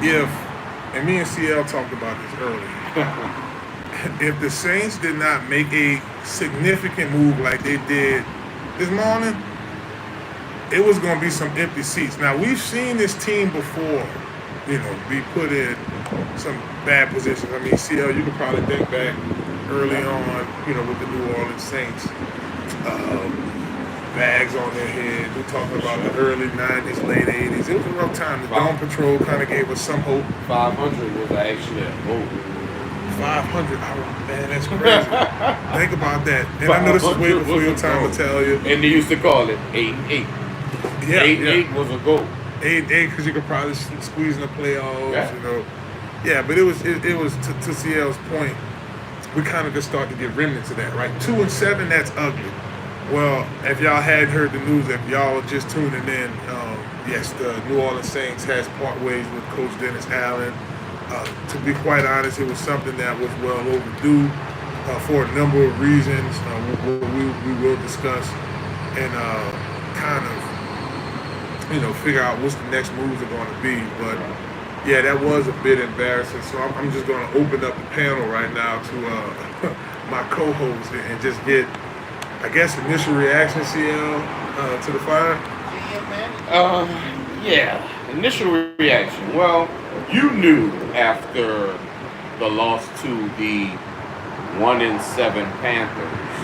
if, and me and CL talked about this earlier, if the Saints did not make a significant move like they did this morning, it was going to be some empty seats. Now, we've seen this team before, be put in some bad positions. I mean, CL, you could probably think back early Yeah. on, with the New Orleans Saints. Bags on their head. We're talking For about sure. the early 90s, late 80s. It was a rough time. The Five, Dawn Patrol kind of gave us some hope. 500 was actually a goal. 500. Oh, man, that's crazy. Think about that. And I know this is way 500 before was your a time goal. to tell you. And they used to call it 8 and 8. Yeah, 8 and yeah. 8 was a goal. 8, because you could probably squeeze in the Yeah. playoffs. Yeah, but it was to CL's point. We kind of just start to get remnants of that, right? 2-7, that's ugly. Well, if y'all hadn't heard the news, if y'all are just tuning in, yes, the New Orleans Saints has part ways with Coach Dennis Allen. To be quite honest, it was something that was well overdue for a number of reasons. We will discuss and kind of figure out what's the next moves are going to be. But yeah, that was a bit embarrassing. So I'm just going to open up the panel right now to my co-host and just get, I guess, initial reaction, CL, to the fire. Uh, yeah. Initial reaction. Well, you knew after the loss to the 1-7 Panthers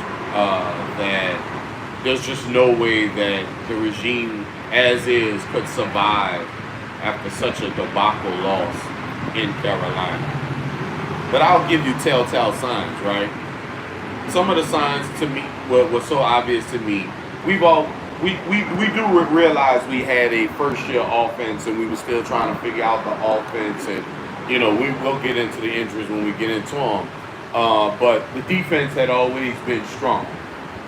that there's just no way that the regime, as is, could survive after such a debacle loss in Carolina. But I'll give you telltale signs, right? Some of the signs to me were so obvious to me. We've all we do realize we had a first year offense and we were still trying to figure out the offense, and we will get into the injuries when we get into them. But the defense had always been strong,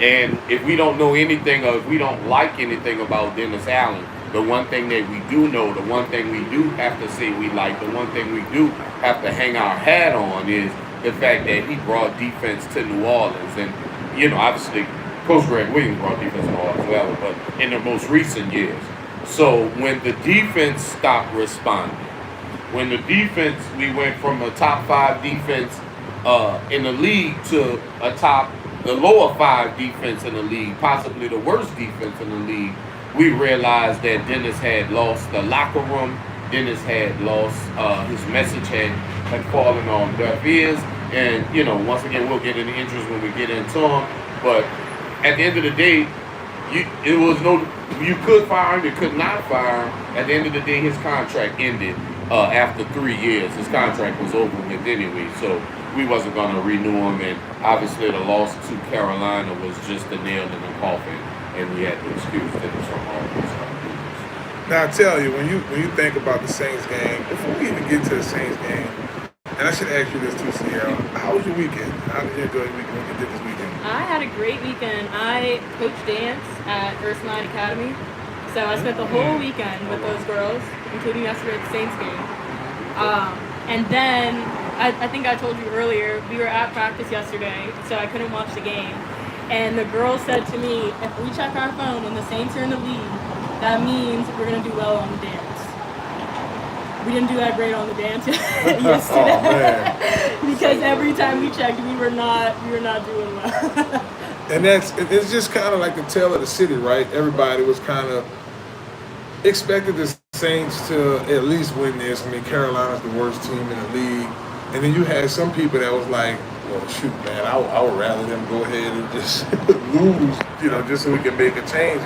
and if we don't know anything or if we don't like anything about Dennis Allen, the one thing that we do know, the one thing we do have to say we like, the one thing we do have to hang our hat on is the fact that he brought defense to New Orleans. And, obviously, Coach Greg Williams brought defense to New Orleans as well, but in the most recent years. So when the defense stopped responding, when the defense, we went from a top five defense in the league to the lower five defense in the league, possibly the worst defense in the league, we realized that Dennis had lost the locker room. Dennis had lost, his message had fallen on deaf ears. And, once again, we'll get into injuries when we get into them. But at the end of the day, you could fire him, you could not fire him. At the end of the day, his contract ended after 3 years. His contract was over with anyway, so we wasn't going to renew him. And obviously, the loss to Carolina was just a nail in the coffin, and we had to excuse Dennis from all this. Now, I tell you, when you think about the Saints game, before we even get to the Saints game, and I should ask you this too, CL, how was your weekend? How did you enjoy your weekend? What you did this weekend? I had a great weekend. I coached dance at Ursuline Academy. So I spent the whole weekend with those girls, including yesterday at the Saints game. And then, I think I told you earlier, we were at practice yesterday, so I couldn't watch the game. And the girls said to me, if we check our phone when the Saints are in the lead, that means we're going to do well on the dance. We didn't do that great on the dance yesterday. Oh man! Because every time we checked, we were not doing well. And it's just kind of like the tale of the city, right? Everybody was kind of expected the Saints to at least win this. I mean, Carolina's the worst team in the league, and then you had some people that was like, "Well, shoot, man, I would rather them go ahead and just lose, just so we can make a change."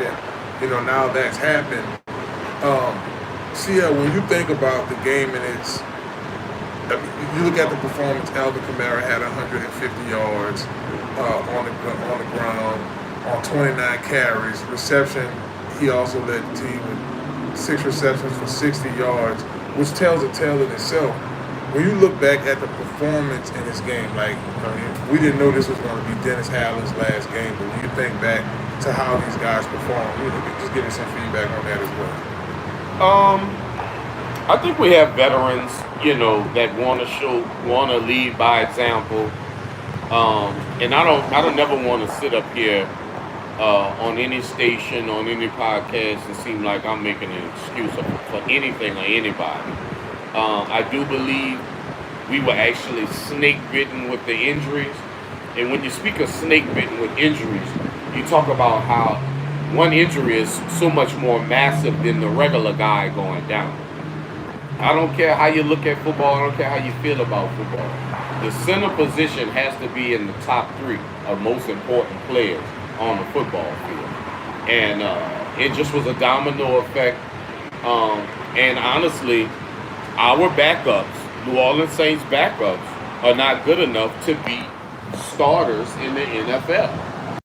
And now that's happened. CL, when you think about the game and you look at the performance. Alvin Kamara had 150 yards on the ground on 29 carries. Reception, he also led the team with 6 receptions for 60 yards, which tells a tale in itself. When you look back at the performance in this game, we didn't know this was going to be Dennis Allen's last game, but when you think back to how these guys performed, just give me some feedback on that as well. I think we have veterans, that want to lead by example. And I don't never want to sit up here on any station, on any podcast, and seem like I'm making an excuse for anything or anybody. I do believe we were actually snake bitten with the injuries. And when you speak of snake bitten with injuries, you talk about how one injury is so much more massive than the regular guy going down. I don't care how you look at football. I don't care how you feel about football. The center position has to be in the top three of most important players on the football field. And it just was a domino effect. And honestly, our backups, New Orleans Saints backups, are not good enough to beat starters in the NFL.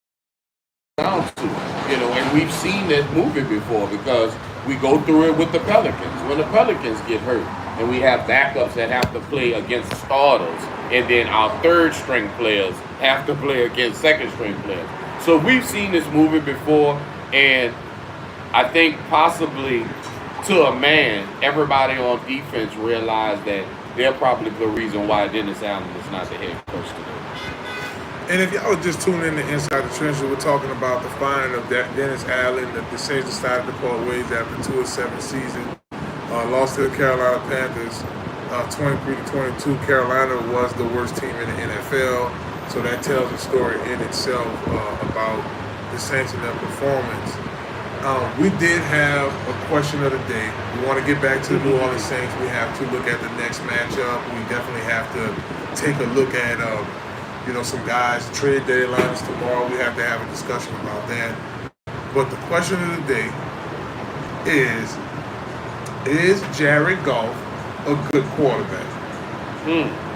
Down to it, and we've seen that movie before because we go through it with the Pelicans. When the Pelicans get hurt, and we have backups that have to play against starters, and then our third string players have to play against second string players. So we've seen this movie before, and I think possibly to a man, everybody on defense realized that they're probably the reason why Dennis Allen is not the head coach today. And if y'all was just tuning in to Inside the Trenches, we're talking about the firing of Dennis Allen. The Saints decided to part ways after 2-7 season. Lost to the Carolina Panthers, 23-22. Carolina was the worst team in the NFL, so that tells a story in itself about the Saints and their performance. We did have a question of the day. We want to get back to the New Orleans Saints. We have to look at the next matchup. We definitely have to take a look at some guys. Trade deadline is tomorrow. We have to have a discussion about that. But the question of the day is Jared Goff a good quarterback?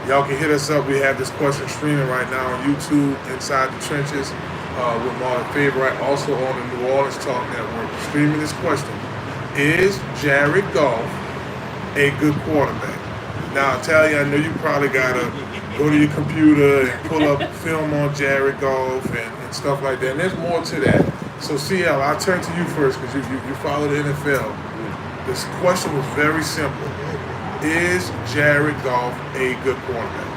Y'all can hit us up. We have this question streaming right now on YouTube, Inside the Trenches, with Marlon Favorite, also on the New Orleans Talk Network, streaming this question. Is Jared Goff a good quarterback? Now, Talia, I know you probably got to go to your computer and pull up film on Jared Goff and stuff like that. And there's more to that. So, CL, I'll turn to you first because you follow the NFL. This question was very simple. Is Jared Goff a good quarterback?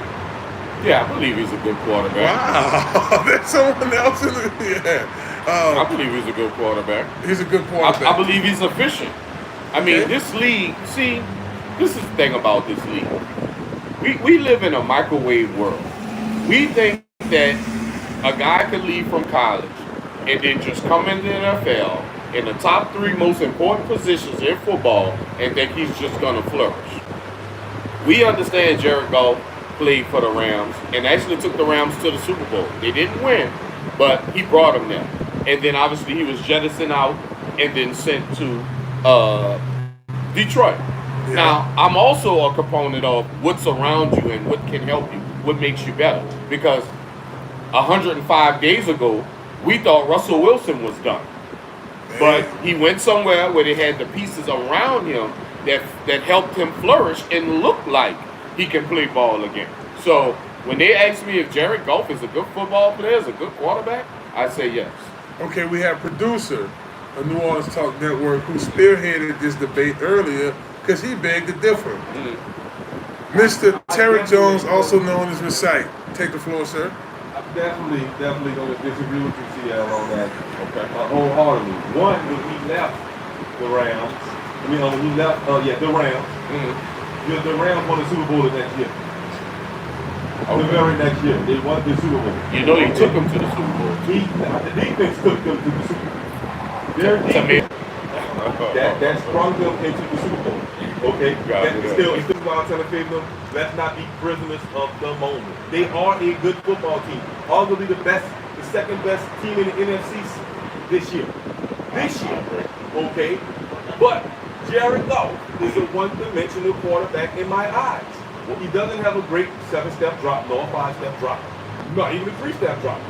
Yeah, I believe he's a good quarterback. Wow, there's someone else in the I believe he's a good quarterback. He's a good quarterback. I believe he's efficient. I mean, this league, see, this is the thing about this league. We live in a microwave world. We think that a guy could leave from college and then just come into the NFL in the top three most important positions in football and think he's just going to flourish. We understand Jared Goff played for the Rams and actually took the Rams to the Super Bowl. They didn't win, but he brought them there. And then obviously he was jettisoned out and then sent to Detroit. Yeah. Now, I'm also a proponent of what's around you and what can help you, what makes you better. Because 105 days ago, we thought Russell Wilson was done. But he went somewhere where they had the pieces around him that helped him flourish and look like he can play ball again. So when they ask me if Jared Goff is a good football player, is a good quarterback, I say yes. Okay, we have producer of New Orleans Talk Network who spearheaded this debate earlier because he begged to differ. Mr. Terry Jones, also known as Recite. Take the floor, sir. I'm definitely going to disagree with you, CL, on that. Okay. Wholeheartedly. One, when he left the Rams, the Rams. The Rams won the Super Bowl the next year. Okay. The very next year, they won the Super Bowl. You know, he took them to the Super Bowl. The defense took them to the Super Bowl. Their defense that sprung them into the Super Bowl. Okay, still why I'm telling people, let's not be prisoners of the moment. They are a good football team, arguably the second best team in the NFC this year. Okay, but Jared Goff is a one-dimensional quarterback in my eyes. He doesn't have a great 7-step drop, nor a 5-step drop, not even a 3-step drop.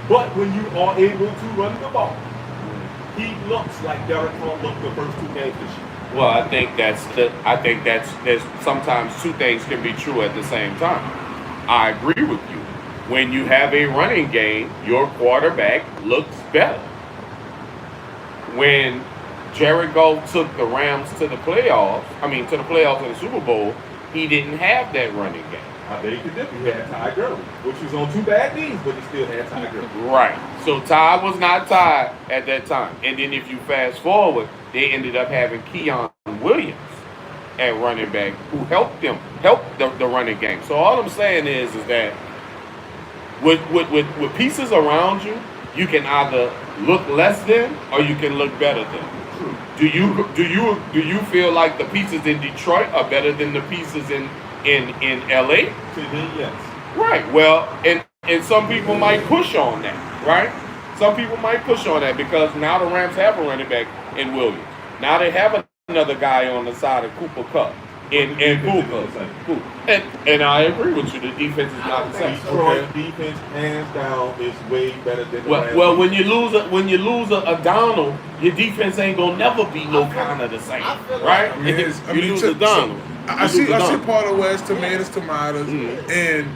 But when you are able to run the ball, he looks like Derek Carr looked the first two games this year. Well, I think there's sometimes two things can be true at the same time. I agree with you. When you have a running game, your quarterback looks better. When Jared Goff took the Rams to the playoffs of the Super Bowl, he didn't have that running game. I bet he could dip. He had Ty Gurley, which was on 2 bad knees, but he still had Ty Gurley. Right. So Ty was not Ty at that time. And then if you fast forward, they ended up having Keon Williams. at running back who helped the running game. So all I'm saying is that with pieces around you, you can either look less than or you can look better than. Do you feel like the pieces in Detroit are better than the pieces in LA? Today, yes. Right. Well, and some people might push on that, right? Some people might push on that because now the Rams have a running back in Williams. Now they have another guy on the side of Cooper Kupp in Cooper. And I agree with you. The defense is not the same. Detroit defense, hands down, is way better than the Rams. Well, when you lose a Donald, your defense ain't gonna never be no kind of the same, right? You lose a Donald. I see part of where it's tomatoes, and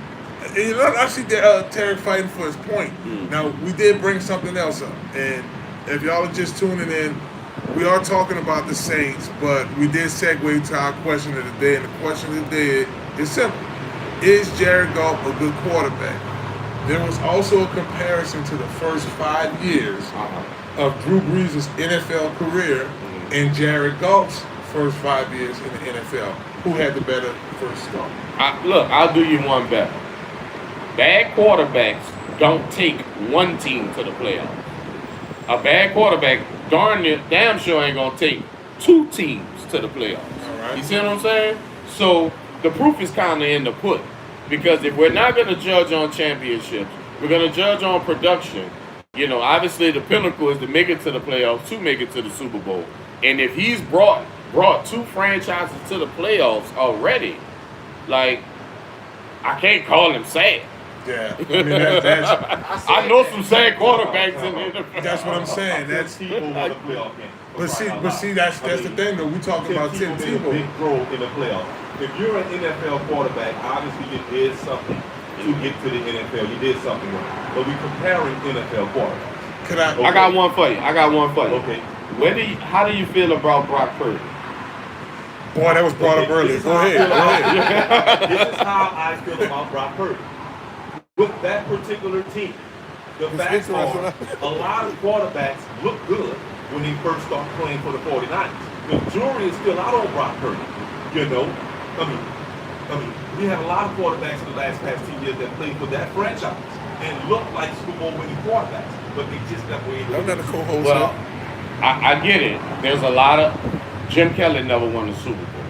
you know, I see Terry fighting for his point. Now, we did bring something else up, and if y'all are just tuning in, we are talking about the Saints, but we did segue to our question of the day, and the question of the day is simple. Is Jared Goff a good quarterback? There was also a comparison to the first 5 years of Drew Brees' NFL career and Jared Goff's first 5 years in the NFL. Who had the better first start? Look, I'll do you one better. Bad quarterbacks don't take one team to the playoffs. A bad quarterback damn sure ain't gonna take 2 teams to the playoffs. All right. You see what I'm saying? So the proof is kind of in the pudding. Because if we're not gonna judge on championships, we're gonna judge on production. You know, obviously the pinnacle is to make it to the playoffs, to make it to the Super Bowl. And if he's brought 2 franchises to the playoffs already, like, I can't call him sad. Yeah, I mean that's I know some sad quarterbacks in the NFL. That's what I'm saying. That's Tebow won the playoff game. but see that's the thing though. We talking about Tim made a Tebow. big role in the playoffs. If you're an NFL quarterback, obviously you did something to get to the NFL. You did something wrong. But we're comparing NFL quarterbacks. I got one for you. Okay. How do you feel about Brock Purdy? Boy, that was brought up earlier. Go ahead. This is how I feel about Brock Purdy. With that particular team, the facts are a lot of quarterbacks look good when they first start playing for the 49ers. The jury is still out on Brock Purdy. You know, I mean, we have a lot of quarterbacks in the past 2 years that played for that franchise and look like Super Bowl winning quarterbacks, but they just never able. I'm not a co-host. Well, I get it. There's a lot of Jim Kelly never won the Super Bowl.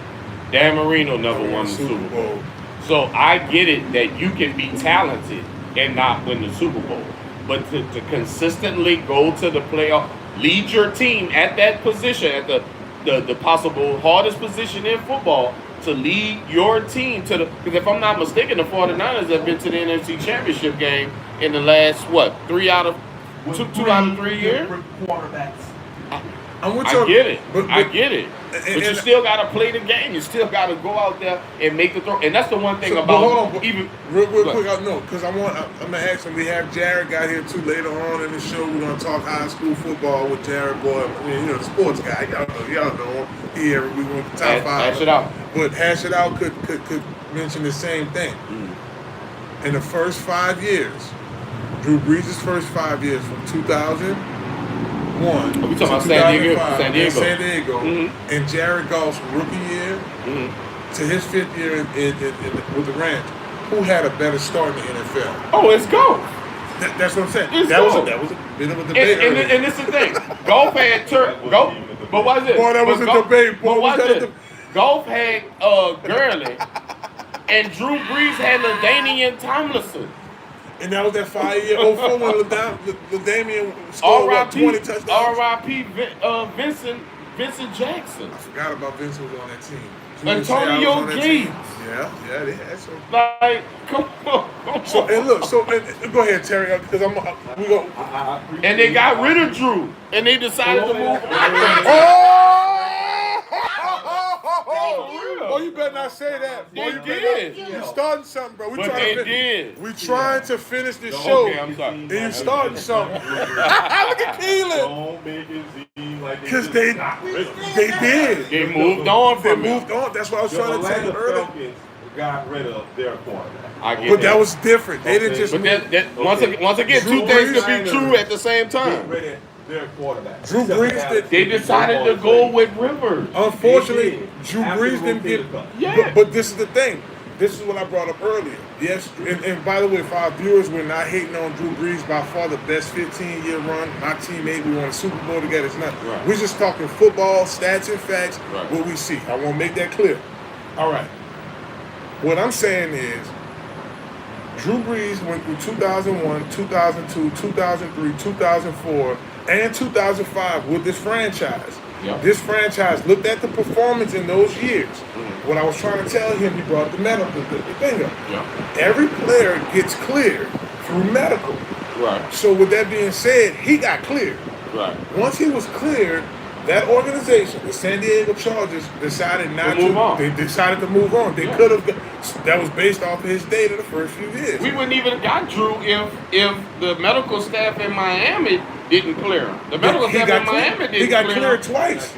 Dan Marino never won the Super Bowl. So I get it that you can be talented and not win the Super Bowl. But to consistently go to the playoff, lead your team at that position, at the possible hardest position in football, to lead your team to the, because if I'm not mistaken, the 49ers have been to the NFC Championship game in the last, 2 out of 3 years? Quarterbacks. I get it. I get it. But you still got to play the game. You still got to go out there and make the throw. And that's the one thing about hold on, even real quick. No, because I'm gonna ask him. We have Jared got here too later on in the show. We're gonna talk high school football with Jared Boy. I mean, the sports guy. Y'all know him. Here we went to top 5. Hash it out. But hash it out could mention the same thing. In the first 5 years, Drew Brees' first 5 years from 2001. We talking about San Diego. And Jared Goff's rookie year to his 5th year with the Rams. Who had a better start in the NFL? Oh, it's Goff. That's what I'm saying. That was a bit of a debate. And it's the thing. Goff had Goff, but what is it? Boy, that was a debate. Boy, what was it? Goff had Gurley, and Drew Brees had LaDainian Tomlinson. And that was that 5 year 04 when LaDainian scored 20 touchdowns. R.I.P. Vincent Jackson. I forgot about Vincent was on that team. Antonio Gates. Yeah, they had some. Like, come on. So go ahead, Terry, because we go. And they got rid of Drew, and they decided to move Oh, you better not say that. Boy, you starting something, bro. We trying to finish this show. Okay, I'm sorry. And you starting something. Look at Keelan. Don't make it seem like Because they did. They moved on from They moved on. That's what I was trying to tell you earlier. Falcons got rid of their quarterback. But that was different. They didn't just. But once again, 2 things can be true at the same time. their quarterback. Drew Brees did- They decided to go with Rivers. Unfortunately, Drew Brees didn't get. Yeah. But this is the thing. This is what I brought up earlier. Yes, and by the way, for our viewers, we're not hating on Drew Brees. By far the best 15-year run. My teammate, we won a Super Bowl together. It's not. Right. We're just talking football, stats and facts, Right. what we see. I want to make that clear. All right. What I'm saying is, Drew Brees went through 2001, 2002, 2003, 2004, and 2005 with this franchise. Yep. This franchise looked at the performance in those years. Mm-hmm. What I was trying to tell him, he brought the medical the thing up. Yeah. Every player gets cleared through medical. Right. So with that being said, he got cleared. Right. Once he was cleared, that organization, the San Diego Chargers, decided not To move on. They decided to move on. They could have. That was based off of his data the first few years. We wouldn't even have got Drew if the medical staff in Miami didn't clear him. The medical He staff got in cleared. Miami didn't He got clear cleared him. twice.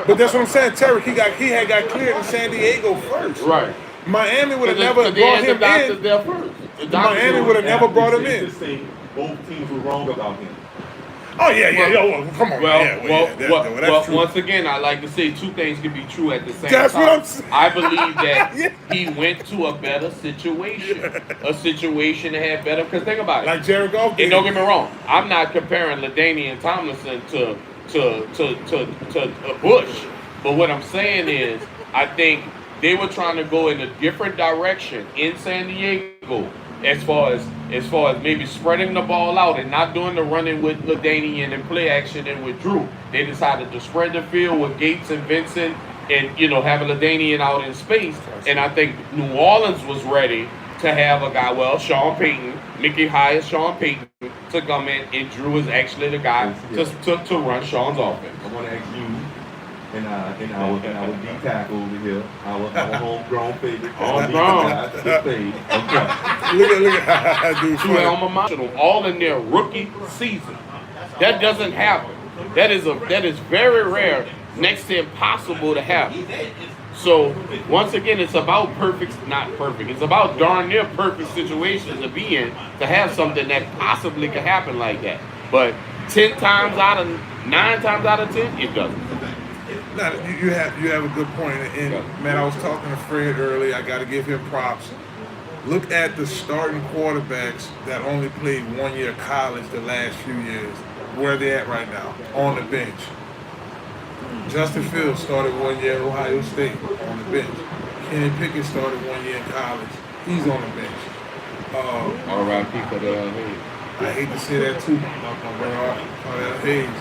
But that's what I'm saying, Terry. He had got cleared in San Diego first. Right. Miami would have Because never they brought had the him doctors in. there first. The doctors Miami were- would have never brought him in. Just say both teams were wrong about him. Oh yeah, yeah, Well- well, come on, Well, yeah, well, that's true. once again, I like to say two things can be true at the same That's time. what I'm saying. I believe that Yeah. he went to a better situation, a situation that had better. Because think about it. Like Jared Goff did. And don't get me wrong, I'm not comparing LaDainian Tomlinson to Bush, but what I'm saying is, I think they were trying to go in a different direction in San Diego, as far as maybe spreading the ball out and not doing the running with LaDainian and play action and with Drew. They decided to spread the field with Gates and Vincent, and having LaDainian out in space. And I think New Orleans was ready to have a guy, Sean Payton, Mickey hires Sean Payton to come in, and Drew is actually the guy to run Sean's offense. I want to ask you and our D tackle over here, our homegrown favorite. Homegrown. Okay. Look at how I do Two funny. alma mater, all in their rookie season. That doesn't happen. That is very rare, next to impossible to happen. So once again, it's about not perfect. It's about darn near perfect situations to be in to have something that possibly could happen like that. But 9 times out of 10, it doesn't. No, you have a good point. And man, I was talking to Fred earlier. I got to give him props. Look at the starting quarterbacks that only played 1 year college the last few years. Where they at right now? On the bench. Justin Fields started 1 year at Ohio State on the bench. Kenny Pickett started 1 year in college. He's on the bench. R.I.P. for the Hayes. I hate to say that too, my brother Hayes.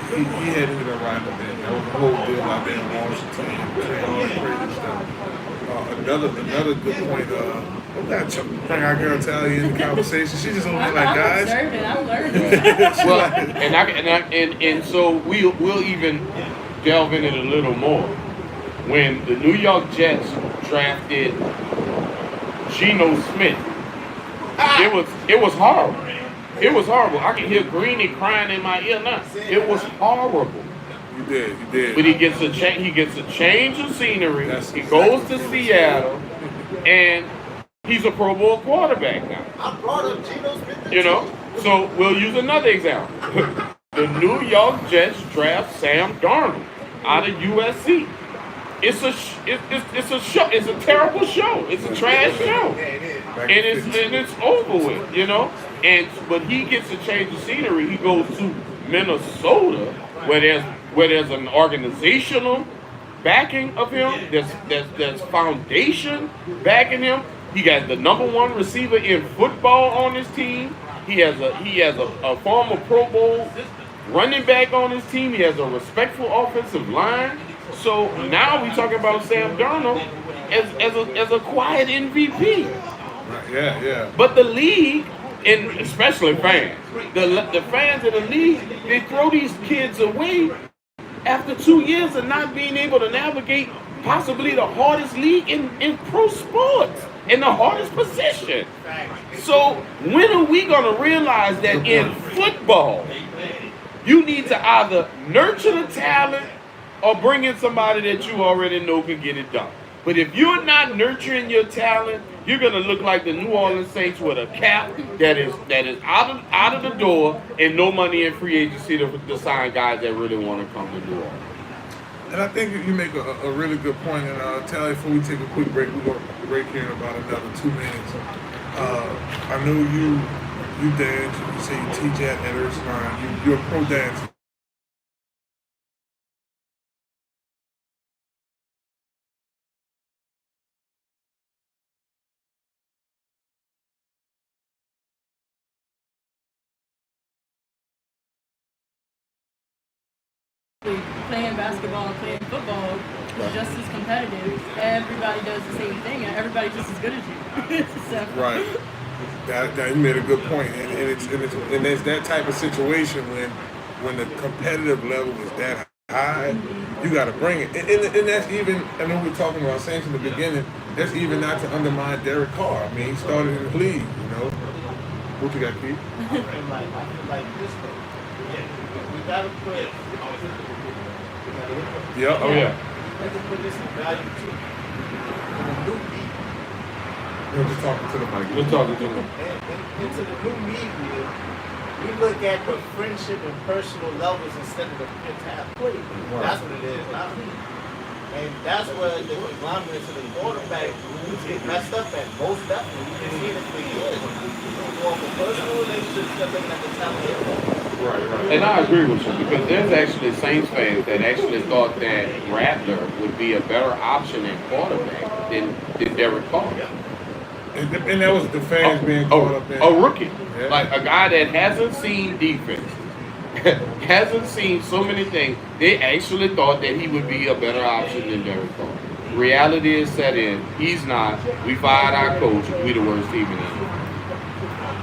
He had ended up riding the bench. That was the whole deal out there in Washington, between all that crazy stuff. Another good point. I'm not trying to bring our girl Talia in the conversation. She just over there like, guys. I'm learning. Well, and so we'll even delve in it a little more. When the New York Jets drafted Geno Smith, it was horrible. It was horrible. I can hear Greeny crying in my ear now. It was horrible. You did. But he gets a change of scenery. He goes to Seattle, and he's a Pro Bowl quarterback now. I brought up Geno Smith. So we'll use another example. The New York Jets draft Sam Darnold out of USC. It's a show. It's a terrible show. It's a trash show, and it's over with. But he gets a change of scenery. He goes to Minnesota, where there's an organizational backing of him. There's foundation backing him. He got the #1 receiver in football on his team. He has a former Pro Bowl running back on his team. He has a respectful offensive line. So now we talking about Sam Darnold as a quiet MVP. Yeah. But the league, and especially fans, the fans in the league, they throw these kids away after 2 years of not being able to navigate possibly the hardest league in pro sports, in the hardest position. So when are we going to realize that in football, you need to either nurture the talent or bring in somebody that you already know can get it done? But if you're not nurturing your talent, you're gonna look like the New Orleans Saints with a cap that is out of the door and no money in free agency to sign guys that really want to come to New Orleans. And I think you make a really good point. And Tally, before we take a quick break, we're going to break here in about another 2 minutes. I know you dance. You say you teach at Erskine. You're a pro dancer. Playing basketball and playing football is just as competitive. Everybody does the same thing, and everybody's just as good as you. So. Right. That you made a good point, and it's that type of situation when the competitive level is that high, you got to bring it, and that's even. I know we were talking about Saints in the beginning. That's even not to undermine Derek Carr. I mean, he started in the league. What you got, Keith? I feel like this thing. We gotta put. Yeah. Oh yeah. We have to put this in value too. In the new media. We're just talking to the mic. We're talking to them. Into the new media, we look at the friendship and personal levels instead of the entire play. Right. That's what it is, not me. And that's where the conglomerate to the quarterback get messed up at. Most definitely. We've been seeing it for years. Going for personal relationships, they're looking at the talent. Right. And I agree with you because there's actually Saints fans that actually thought that Rattler would be a better option in quarterback than Derek Carr. And that was the fans being caught up in. A rookie. Yeah. Like a guy that hasn't seen defense, hasn't seen so many things. They actually thought that he would be a better option than Derek Carr. Reality is set in. He's not. We fired our coach. We the worst team in the league.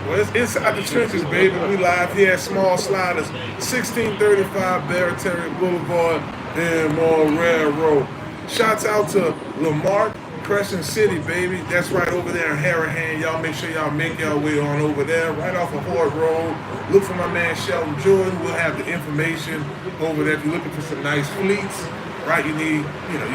Well, it's inside the trenches, baby. We live here at Small Sliders, 1635 Barretary Boulevard in More Railroad. Shouts out to Lamar, Crescent City, baby. That's right over there in Harahan. Y'all make sure y'all make y'all way on over there, right off of Horde Road. Look for my man Sheldon Jordan. We'll have the information over there if you're looking for some nice fleets. Right, you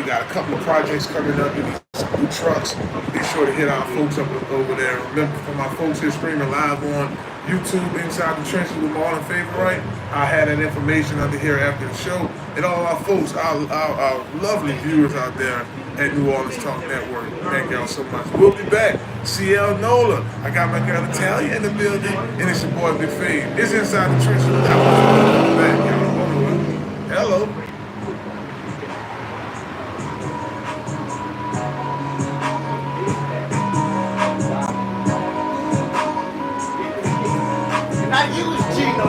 got a couple of projects coming up. You need some new trucks. Be sure to hit our folks up over there. Remember, for my folks here streaming live on YouTube, Inside the Trenches with Marlon Favorite, I had that information under here after the show. And all our folks, our lovely viewers out there at New Orleans Talk Network. Thank y'all so much. We'll be back. CL Nola. I got my girl Natalia in the building, and it's your boy Big Fave. It's Inside the Trenches. We'll be back. Y'all don't go nowhere. Hello.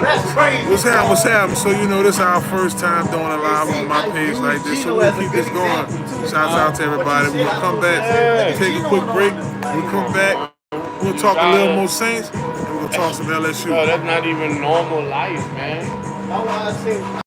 That's crazy. What's happening? So this is our first time doing a live on my page like this, so we'll keep this going. Shouts out to everybody. We'll come back, take a quick break. We'll come back. We'll talk a little more Saints, and we'll talk some LSU. No, that's not even normal life, man. That's why I say